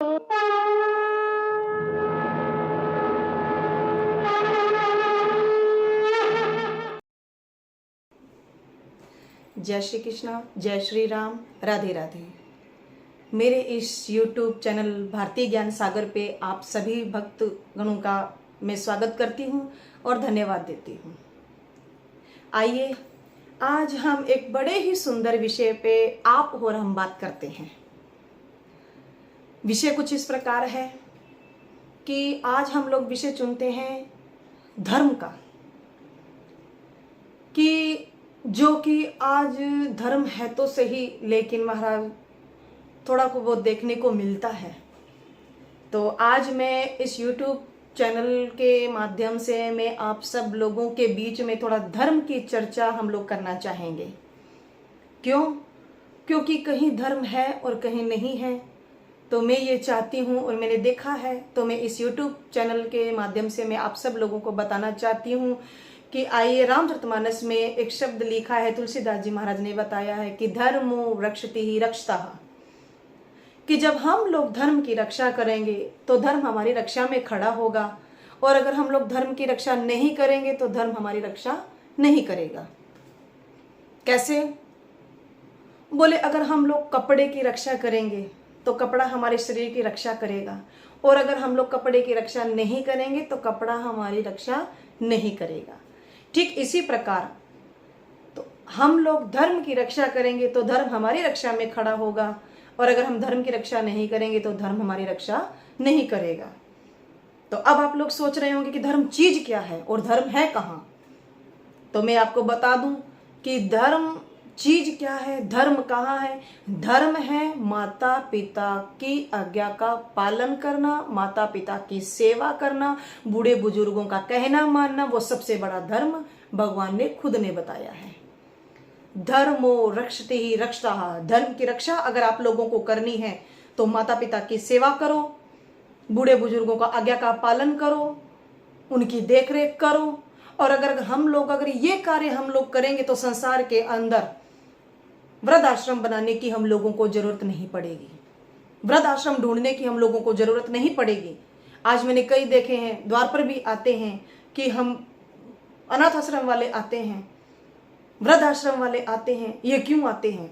जय श्री कृष्णा, जय श्री राम, राधे राधे। मेरे इस YouTube चैनल भारतीय ज्ञान सागर पे आप सभी भक्त गणों का मैं स्वागत करती हूँ और धन्यवाद देती हूँ। आइए आज हम एक बड़े ही सुंदर विषय पे आप और हम बात करते हैं। विषय कुछ इस प्रकार है कि आज हम लोग विषय चुनते हैं धर्म का, कि जो कि आज धर्म है तो सही, लेकिन महाराज थोड़ा को वो देखने को मिलता है। तो आज मैं इस YouTube चैनल के माध्यम से मैं आप सब लोगों के बीच में थोड़ा धर्म की चर्चा हम लोग करना चाहेंगे। क्यों? क्योंकि कहीं धर्म है और कहीं नहीं है। तो मैं ये चाहती हूँ और मैंने देखा है, तो मैं इस YouTube चैनल के माध्यम से मैं आप सब लोगों को बताना चाहती हूँ कि आइए, रामचरितमानस में एक शब्द लिखा है, तुलसीदास जी महाराज ने बताया है कि धर्मो रक्षति ही रक्षतः, कि जब हम लोग धर्म की रक्षा करेंगे तो धर्म हमारी रक्षा में खड़ा होगा, और अगर हम लोग धर्म की रक्षा नहीं करेंगे तो धर्म हमारी रक्षा नहीं करेगा। कैसे? बोले, अगर हम लोग कपड़े की रक्षा करेंगे तो कपड़ा हमारे शरीर की रक्षा करेगा, और अगर हम लोग कपड़े की रक्षा नहीं करेंगे तो कपड़ा हमारी रक्षा नहीं करेगा। ठीक इसी प्रकार तो हम लोग धर्म की रक्षा करेंगे तो धर्म हमारी रक्षा में खड़ा होगा, और अगर हम धर्म की रक्षा नहीं करेंगे तो धर्म हमारी रक्षा नहीं करेगा। तो अब आप लोग सोच रहे होंगे कि धर्म चीज क्या है और धर्म है कहाँ। तो मैं आपको बता दूं कि धर्म चीज क्या है, धर्म कहाँ है। धर्म है माता पिता की आज्ञा का पालन करना, माता पिता की सेवा करना, बूढ़े बुजुर्गों का कहना मानना, वो सबसे बड़ा धर्म भगवान ने खुद ने बताया है। धर्मो रक्षति ही रक्षतः, धर्म की रक्षा अगर आप लोगों को करनी है तो माता पिता की सेवा करो, बूढ़े बुजुर्गों का आज्ञा का पालन करो, उनकी देखरेख करो। और अगर ये कार्य हम लोग करेंगे तो संसार के अंदर वृद्ध आश्रम बनाने की हम लोगों को जरूरत नहीं पड़ेगी, वृद्ध आश्रम ढूंढने की हम लोगों को जरूरत नहीं पड़ेगी। आज मैंने कई देखे हैं, द्वार पर भी आते हैं कि हम अनाथ आश्रम वाले आते हैं, वृद्ध आश्रम वाले आते हैं। ये क्यों आते हैं?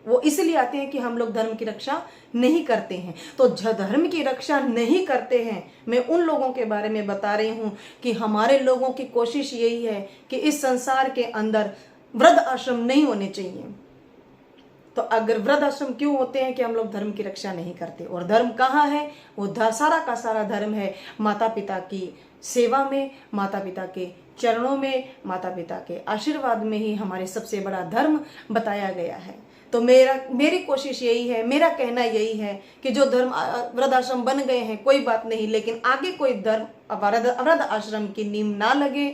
वो इसलिए आते हैं कि हम लोग धर्म की रक्षा नहीं करते हैं। तो धर्म की रक्षा नहीं करते हैं, मैं उन लोगों के बारे में बता रही हूं कि हमारे लोगों की कोशिश यही है कि इस संसार के अंदर वृद्ध आश्रम नहीं होने चाहिए। तो अगर वृद्ध आश्रम क्यों होते हैं? कि हम लोग धर्म की रक्षा नहीं करते। और धर्म कहाँ है? वो सारा का सारा धर्म है माता पिता की सेवा में, माता पिता के चरणों में, माता पिता के आशीर्वाद में ही हमारे सबसे बड़ा धर्म बताया गया है। तो मेरी कोशिश यही है, मेरा कहना यही है कि जो धर्म वृद्ध आश्रम बन गए हैं कोई बात नहीं, लेकिन आगे कोई धर्म वृद्ध आश्रम की नींव ना लगे,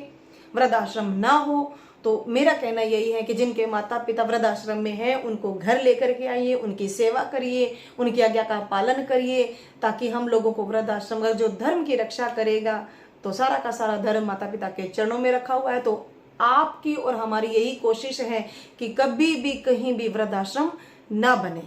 वृद्ध आश्रम ना हो, तो मेरा कहना यही है कि जिनके माता पिता वृद्ध आश्रम में हैं उनको घर लेकर के आइए, उनकी सेवा करिए, उनकी आज्ञा का पालन करिए, ताकि हम लोगों को वृद्ध आश्रम अगर जो धर्म की रक्षा करेगा तो सारा का सारा धर्म माता पिता के चरणों में रखा हुआ है। तो आपकी और हमारी यही कोशिश है कि कभी भी कहीं भी वृद्ध आश्रम ना बने।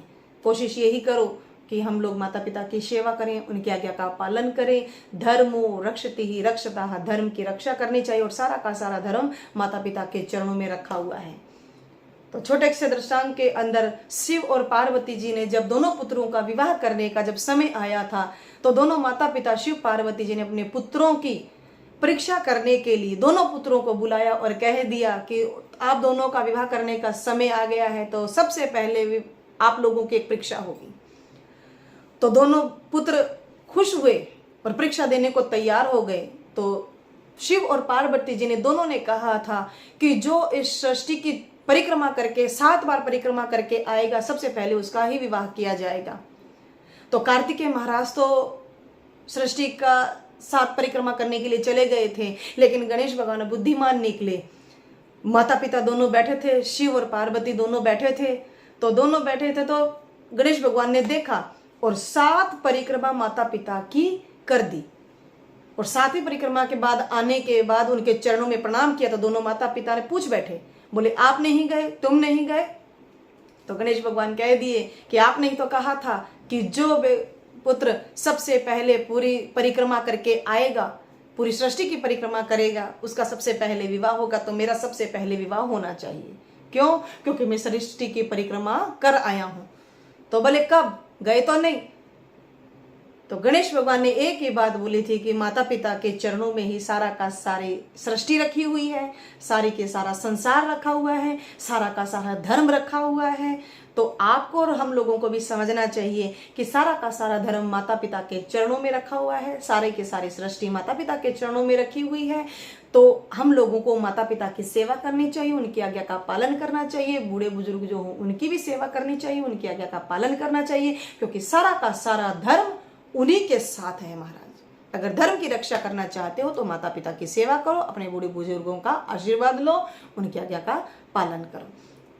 कोशिश यही करो कि हम लोग माता पिता की सेवा करें, उनकी आज्ञा का पालन करें। धर्मो रक्षति ही रक्षतः, धर्म की रक्षा करनी चाहिए, और सारा का सारा धर्म माता पिता के चरणों में रखा हुआ है। तो छोटे से दृष्टांत के अंदर शिव और पार्वती जी ने जब दोनों पुत्रों का विवाह करने का जब समय आया था, तो दोनों माता पिता शिव पार्वती जी ने अपने पुत्रों की परीक्षा करने के लिए दोनों पुत्रों को बुलाया और कह दिया कि आप दोनों का विवाह करने का समय आ गया है, तो सबसे पहले आप लोगों की एक परीक्षा होगी। तो दोनों पुत्र खुश हुए और परीक्षा देने को तैयार हो गए। तो शिव और पार्वती जी ने दोनों ने कहा था कि जो इस सृष्टि की परिक्रमा करके 7 बार परिक्रमा करके आएगा, सबसे पहले उसका ही विवाह किया जाएगा। तो कार्तिकेय महाराज तो सृष्टि का 7 परिक्रमा करने के लिए चले गए थे, लेकिन गणेश भगवान बुद्धिमान निकले। माता पिता दोनों बैठे थे, शिव और पार्वती दोनों बैठे थे। तो दोनों बैठे थे तो गणेश भगवान ने देखा और 7 परिक्रमा माता पिता की कर दी। और 7वीं परिक्रमा के बाद आने के बाद उनके चरणों में प्रणाम किया। तो दोनों माता पिता ने पूछ बैठे, बोले आप नहीं गए, तुम नहीं गए? तो गणेश भगवान कह दिए कि आपने ही तो कहा था कि जो पुत्र सबसे पहले पूरी परिक्रमा करके आएगा, पूरी सृष्टि की परिक्रमा करेगा, उसका सबसे पहले विवाह होगा, तो मेरा सबसे पहले विवाह होना चाहिए। क्यों? क्योंकि मैं सृष्टि की परिक्रमा कर आया हूं। तो बोले कब? गए तो नहीं। तो गणेश भगवान ने एक ही बात बोली थी कि माता पिता के चरणों में ही सारा का सारी सृष्टि रखी हुई है, सारी के सारा संसार रखा हुआ है, सारा का सारा धर्म रखा हुआ है। तो आपको और हम लोगों को भी समझना चाहिए कि सारा का सारा धर्म माता पिता के चरणों में रखा हुआ है, सारे के सारी सृष्टि माता पिता के चरणों में रखी हुई है। तो हम लोगों को माता पिता की सेवा करनी चाहिए, उनकी आज्ञा का पालन करना चाहिए। बूढ़े बुजुर्ग जो हों उनकी भी सेवा करनी चाहिए, उनकी आज्ञा का पालन करना चाहिए, क्योंकि सारा का सारा धर्म उन्हीं के साथ है महाराज। अगर धर्म की रक्षा करना चाहते हो तो माता पिता की सेवा करो, अपने बूढ़े बुजुर्गों का आशीर्वाद लो, उनकी आज्ञा का पालन करो,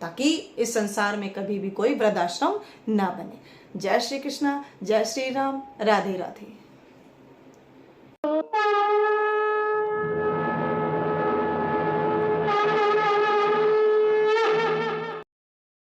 ताकि इस संसार में कभी भी कोई वृद्धाश्रम ना बने। जय श्री कृष्णा, जय श्री राम, राधे राधे।